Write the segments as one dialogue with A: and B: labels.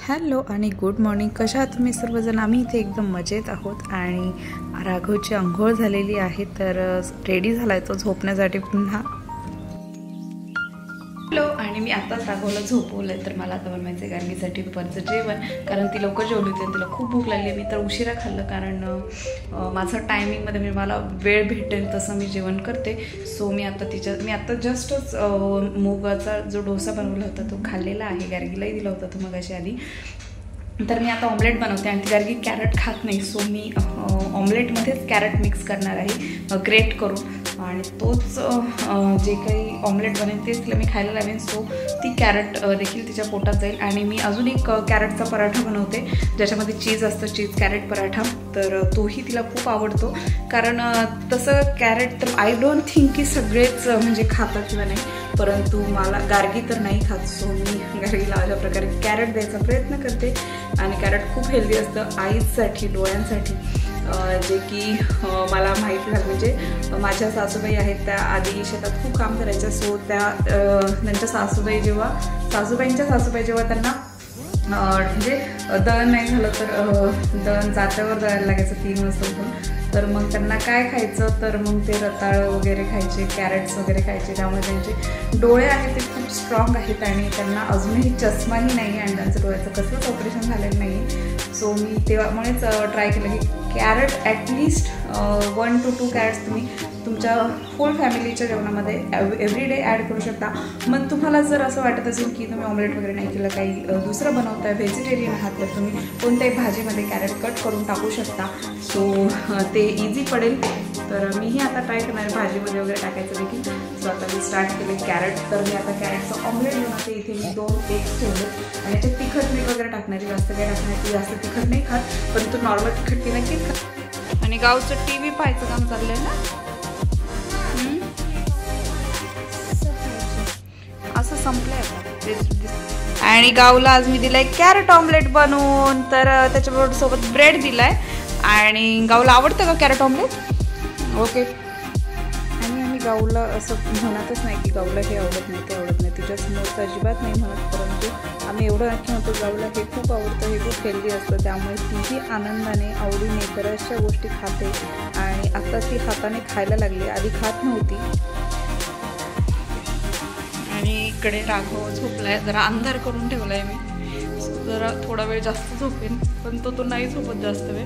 A: Hello आणि good morning. कशा आहात तुम्ही सर्वजण? आम्ही इथे एकदम मजेत आहोत आणि राघवची अंघोळ झालेली आहे, तर रेडी झाला आहे तो झोपण्यासाठी पुन्हा. हॅलो, आणि मी आताच राघवला झोपवलं आहे, तर मला आता बनवायचं आहे गार्गीसाठी दुपारचं जेवण, कारण ती लवकर जेवली होती आणि तिला खूप भूक लागली आहे. मी तर उशिरा खाल्लं, कारण माझं टायमिंगमध्ये म्हणजे मला वेळ भेटेल तसं मी जेवण करते. सो मी आता जस्टच मुगाचा जो डोसा बनवला होता तो खाल्लेला आहे. गार्गीलाही दिला होता तो मगाशी आधी. तर मी आता ऑमलेट बनवते आणि ती गार्गी कॅरेट खात नाही, सो मी ऑमलेटमध्येच कॅरेट मिक्स करणार आहे ग्रेट करून, आणि तोच जे काही ऑमलेट बनेल तेच तिला मी खायला लावेन. सो ती कॅरेट देखील तिच्या पोटात जाईल. आणि मी अजून एक कॅरेटचा पराठा बनवते ज्याच्यामध्ये चीज असतं, चीज कॅरेट पराठा. तर तोही तिला खूप आवडतो, कारण तसं कॅरेट तर आय डोंट थिंक की सगळेच म्हणजे खातात किंवा नाही, परंतु मला गार्गी तर नाही खात. सो मी गार्गीला अशा प्रकारे कॅरेट द्यायचा प्रयत्न करते. आणि कॅरेट खूप हेल्दी असतं आईजसाठी, डोळ्यांसाठी, जे की मला माहिती झालं. म्हणजे माझ्या सासूबाई आहेत, त्या आधी शेतात खूप काम करायच्या. सो त्यांच्या सासूबाईंच्या सासूबाई जेव्हा त्यांना म्हणजे दळण नाही झालं तर दळण जात्यावर दळायला लागायचं 3 वाजता उठून, तर मग त्यांना काय खायचं, तर मग ते रताळ वगैरे खायचे, कॅरेट्स वगैरे खायचे. त्यामुळे त्यांचे डोळे आहेत ते खूप स्ट्रॉंग आहेत आणि त्यांना अजूनही चष्माही नाही आणि त्यांचं डोळ्याचं कसलंच ऑपरेशन झालेलं नाही. सो मी तेव्हामुळेच ट्राय केलं की कॅरेट ॲटलिस्ट 1 to 2 कॅरेट्स तुम्ही तुमच्या होल फॅमिलीच्या जेवणामध्ये एव्हरी डे ॲड करू शकता. मग तुम्हाला जर असं वाटत असेल की तुम्ही ऑमलेट वगैरे नाही केलं, काही दुसरं बनवताय, व्हेजिटेरियन आहात, तर तुम्ही कोणत्याही भाजीमध्ये कॅरेट कट करून टाकू शकता. सो ते इझी पडेल. तर मीही आता ट्राय करणार आहे भाजीमध्ये वगैरे टाकायचं देखील. सो आता मी स्टार्ट केले कॅरेट. तर मी आता कॅरेटचं ऑमलेट बनवते. इथे मी 2 एग्स ठेवले आणि याच्यात तिखट मीठ वगैरे टाकणारी, जास्त काय टाकण्याची, जास्त तिखट नाही खात, पण तू नॉर्मल तिखट ती नक्कीच खात. आणि गावचं TV पाहायचं काम चाललंय ना, असं संपलंय. आणि गावला आज मी दिलाय कॅरेट ऑमलेट बनवून, तर त्याच्याबरोबर सोबत ब्रेड दिलाय. आणि गावला आवडतं का कॅरेट ऑमलेट? ओके. आणि आम्ही गावला असं म्हणतच नाही की गावला हे आवडत नाही, ते आवडत नाही, तिच्यासमोर अजिबात नाही म्हणत, परंतु आम्ही एवढं नक्की म्हणतो गावला हे खूप आवडतं, हे खूप हेल्दी असतं. त्यामुळे तीही आनंदाने आवडीने बऱ्याचशा गोष्टी खाते आणि आता ती हाताने खायला लागली, आधी खात नव्हती. आणि इकडे राघव झोपलाय, जरा अंधार करून ठेवलाय मी, जरा थोडा वेळ जास्त झोपेन, पण तो नाही झोपत जास्त वेळ.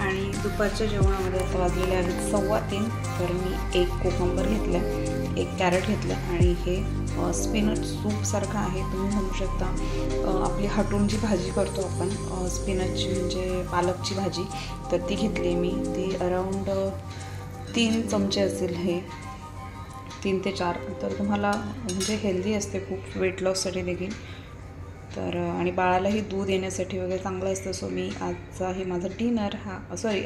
A: आणि दुपारच्या जेवणामध्ये आता वाजलेले आहेत 3:15. तर मी 1 कोकंबर घेतला, 1 कॅरेट घेतलं आणि हे स्पिनच सूपसारखं आहे, तुम्ही म्हणू शकता. आपली हटून जी भाजी करतो आपण स्पिनचची, म्हणजे पालकची भाजी, तर ती घेतली मी. ती अराऊंड 3 चमचे असेल, हे 3 ते 4. तर तुम्हाला म्हणजे हेल्दी असते खूप, वेट लॉससाठी देखील. तर आणि बाळालाही दूध येण्यासाठी वगैरे चांगलं असतं. सो मी आजचा हे माझं डिनर,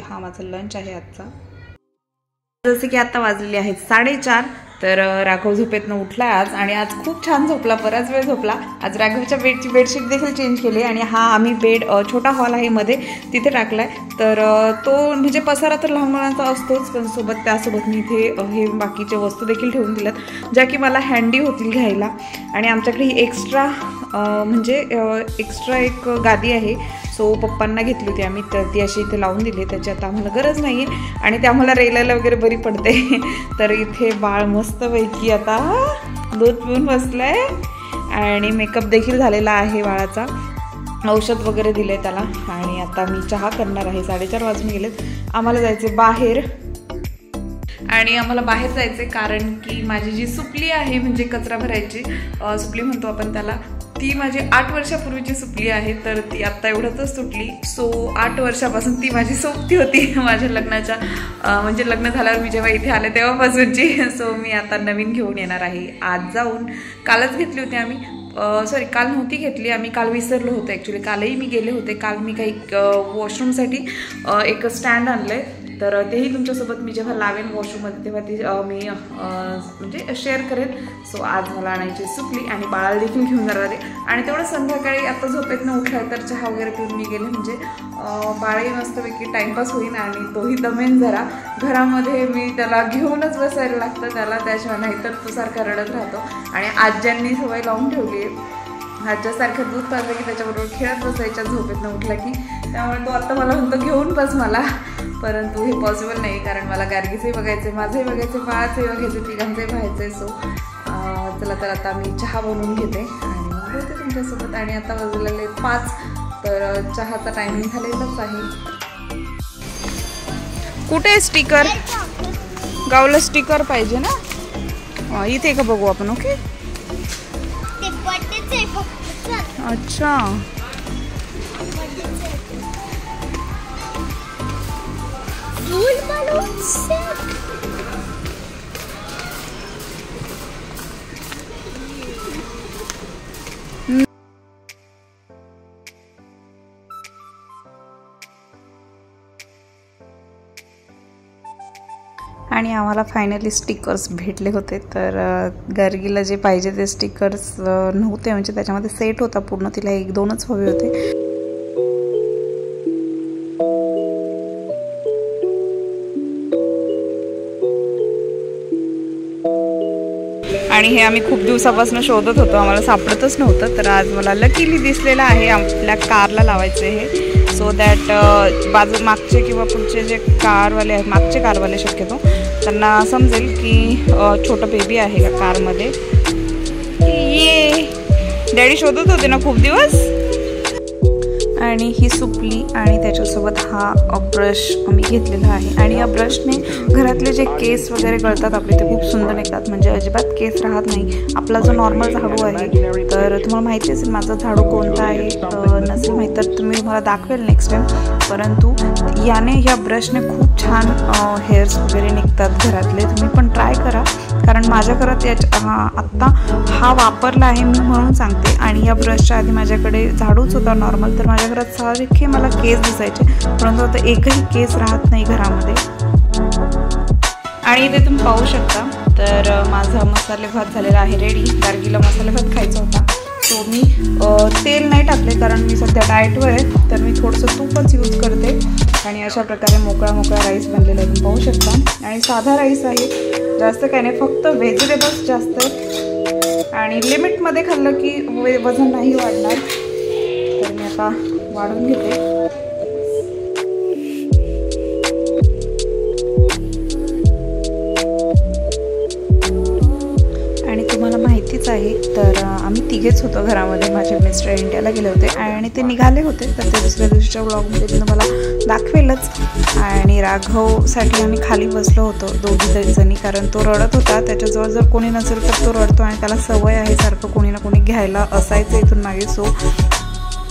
A: हा माझा लंच आहे आजचा. जसे की आता वाजलेले आहेत 4:30. तर राघव झोपेतनं उठला आज, आणि आज खूप छान झोपला, बराच वेळ झोपला. आज राघवच्या बेडशीट देखील चेंज केली आणि हा आम्ही बेड, छोटा हॉल आहे मध्ये, तिथे टाकलाय. तर तो म्हणजे पसारा तर लहान मुलांचा असतोच, पण त्यासोबत मी इथे हे बाकीचे वस्तू देखील ठेवून दिल्यात, ज्या की मला हँडी होतील घ्यायला. आणि आमच्याकडे ही एक्स्ट्रा एक गादी आहे. सो पप्पांना घेतली होती आम्ही, तर ती अशी इथे लावून दिली. त्याची आता आम्हाला गरज नाही आहे आणि ते आम्हाला रेलायला वगैरे बरी पडते. तर इथे बाळ मस्तपैकी आता दूध पिऊन बसलंय आणि मेकअप देखील झालेला आहे बाळाचा, औषध वगैरे दिले त्याला. आणि आता मी चहा करणार आहे. 4:30 वाजून गेलेत. आम्हाला जायचे बाहेर, आणि आम्हाला बाहेर जायचे कारण की माझी जी सुपली आहे, म्हणजे कचरा भरायची सुपली म्हणतो आपण त्याला, ती माझी 8 वर्षापूर्वीची सुपली आहे. तर ती आत्ता एवढ्यातच सुटली. सो 8 वर्षापासून ती माझी सोबती होती माझ्या लग्नाच्या, म्हणजे लग्न झाल्यावर मी जेव्हा इथे आले तेव्हापासूनची. सो मी आता नवीन घेऊन येणार आहे आज जाऊन. कालच घेतली होती आम्ही, काल नव्हती घेतली आम्ही, काल विसरलो होतो ॲक्च्युली. कालही मी गेले होते. काल मी काही वॉशरूमसाठी एक स्टँड आणले, तर तेही तुमच्यासोबत मी जेव्हा लावेन वॉशरूममध्ये तेव्हा ती मी म्हणजे शेअर करेन. सो आज मला आणायची सुपली आणि बाळाला देखील घेऊन जाणार आहे. आणि तेवढं संध्याकाळी आता झोपेतनं उठलं तर चहा वगैरे पिऊन मी गेले, म्हणजे बाळही मस्तपैकी टाईमपास होईल आणि तोही दमेन जरा. घरामध्ये मी त्याला घेऊनच बसायला लागतं त्याला, त्याशिवाय नाही तर तो सारखा रडत राहतो. आणि आज्यांनी सवय लावून ठेवली आहे ह्याच्यासारखं दूध पाजलं की त्याच्याबरोबर खेळत बसायच्या झोपेतनं उठला की. त्यामुळे तो आता मला म्हणतो घेऊन बस मला, परंतु हे पॉसिबल नाही कारण मला गार्गीचंही बघायचं, माझंही बघायचं, बाळाचंही बघायचं, तिघांचंही पाहायचं आहे. सो चला तर आता मी चहा बनवून घेते आणि मग बोलते तुमच्यासोबत. आणि आता वाजलेले 5, तर चहाचा टायमिंग झालेलाच आहे. कुठे आहे स्टिकर? गावला स्टिकर पाहिजे ना, इथे का बघू आपण. ओके अच्छा आणि आम्हाला फायनली स्टिकर्स भेटले होते. तर गार्गीला जे पाहिजे ते स्टिकर्स नव्हते, म्हणजे त्याच्यामध्ये सेट होता पूर्ण, तिला 1-2च हवे होते. आणि हे आम्ही खूप दिवसापासून शोधत होतो, आम्हाला सापडतच नव्हतं. तर आज मला लकीली दिसलेलं आहे. आपल्या कारला लावायचं हे, सो दॅट मागचे किंवा पुढचे जे कारवाले आहेत, मागचे कारवाले शक्यतो, त्यांना समजेल की छोटं बेबी आहे का कारमध्ये. ये डॅडी शोधत होते ना खूप दिवस. आणि ही सुपली आणि त्याच्यासोबत हा ब्रश आम्ही घेतलेला आहे. आणि या ब्रशने घरातले जे केस वगैरे गळतात आपले ते खूप सुंदर निघतात, म्हणजे अजिबात केस राहत नाही. आपला जो नॉर्मल झाडू आहे, तर तुम्हाला माहिती असेल माझा झाडू कोणता आहे, नसेल माहीत तर तुम्ही मला दाखवेल नेक्स्ट टाईम. परंतु याने या ब्रशने खूप छान हेअर्स वगैरे निघतात घरातले. तुम्ही पण ट्राय करा, कारण माझ्या घरात आत्ता हा वापरला आहे मी म्हणून सांगते. आणि या ब्रशच्या आधी माझ्याकडे झाडूच होता नॉर्मल, तर माझ्या घरात सारखे मला केस दिसायचे, परंतु आता एकही केस राहत नाही घरामध्ये. आणि इथे तुम्ही पाहू शकता, तर माझा मसाले भात झालेला आहे रेडी. गार्गीला मसाले भात खायचा होता, सो मी तेल नाही टाकले कारण मी सध्या डाएटवर आहे, तर मी थोडंसं तूपच यूज करते. आणि अशा प्रकारे मोकळा मोकळा राईस बनलेला तुम्ही पाहू शकता. आणि साधा राईस आहे, जास्त काही नाही, फक्त व्हेजिटेबल्स जास्त आहेत. आणि लिमिटमध्ये खाल्लं की वजन नाही वाढणार. तर मी आता वाढून घेते. आणि तुम्हाला माहितीच आहे, तर आम्ही तिघेच होतो घरामध्ये. माझे मिस्टर इंडियाला गेले होते आणि ते निघाले होते, तर ते दुसऱ्या दिवशीच्या व्लॉगमध्ये मी तुम्हाला दाखवेलच. आणि राघवसाठी आम्ही खाली बसलो होतो दोघी जणी, कारण तो रडत होता. त्याच्याजवळ जर कोणी नसेल तर तो रडतो आणि त्याला सवय आहे सारखं कोणी ना कोणी घ्यायला असायचं इथून मागे. सो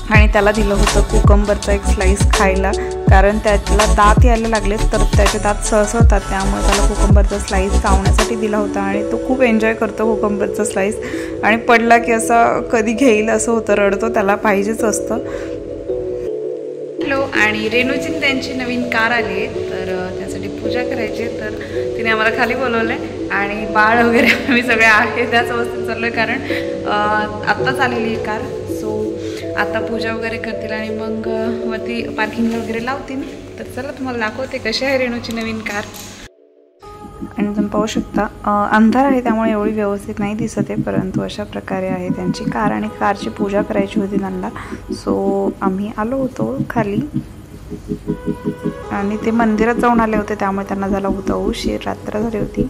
A: आणि त्याला दिलं होतं कुकंबरचा एक स्लाईस खायला, कारण त्याला दात यायला लागलेत, तर त्याचे दात सळसळतात, त्यामुळे त्याला कुकंबरचा स्लाईस चावण्यासाठी दिला होता. आणि तो खूप एन्जॉय करतो कुकंबरचा स्लाईस. आणि पडला की असा कधी घेईल असं होतं, रडतो, त्याला पाहिजेच असतं. हॅलो, आणि रेणूची त्यांची नवीन कार आली आहे, तर त्यासाठी पूजा करायची, तर तिने आम्हाला खाली बोलवलं आहे. आणि बाळ वगैरे आम्ही सगळे आहे त्याच अवस्थेत चाललो आहे, कारण आत्ताच आलेली आहे कार. सो आता पूजा वगैरे करतील आणि मग वरती पार्किंगला वगैरे लावतील. तर चला तुम्हाला दाखवते कशी आहे रेणूची नवीन कार. आणि तुम्ही पाहू शकता अंधार आहे त्यामुळे एवढी व्यवस्थित नाही दिसत आहे, परंतु अशा प्रकारे आहे त्यांची कार. आणि कारची पूजा करायची होती त्यांना, सो आम्ही आलो होतो खाली. आणि ते मंदिरात जाऊन आले होते, त्यामुळे त्यांना झाला होता उशीर, रात्र झाली होती.